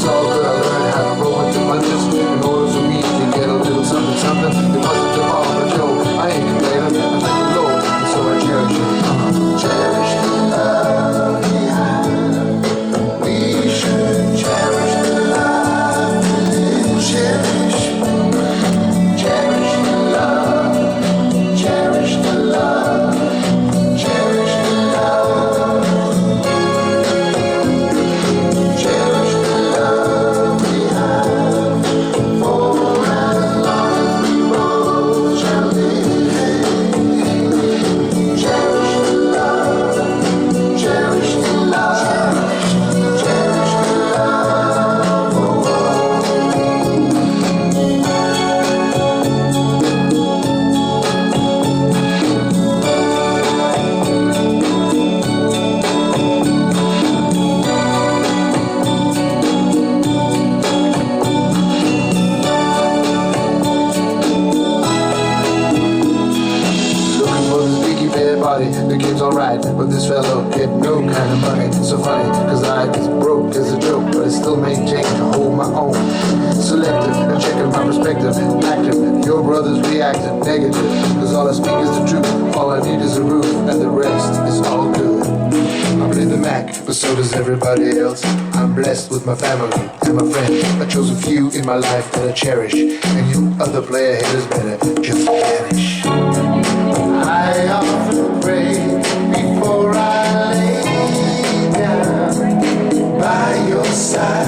all good. I learned how to roll into punches in order for me to get a little something, something. It wasn't tomorrow, but yo, I ain't complaining. I thank the Lord, and so I cherish it. Cherish the love we have. We should cherish the love we cherish. Cherish the love. Cherish the love. Cherish the love. Cherish the love we have. For as long as we both shall live. Cherish the love. Cherish the love. Cherish the love. Oh. Looking for this biggie bad body. The kid's alright, but this fellow get no kind of money. So funny, cause I was broke as a joke, but I still maintain to hold my own. Selective and checking my perspective. Active, your brother's reacting negative. Cause all I speak is the truth. All I need is a roof, and the rest is all good. I play the Mac, but so does everybody else. I'm blessed with my family and my friends. I chose a few in my life that I cherish, and you other player haters better just vanish. I often pray before I lay down by your side.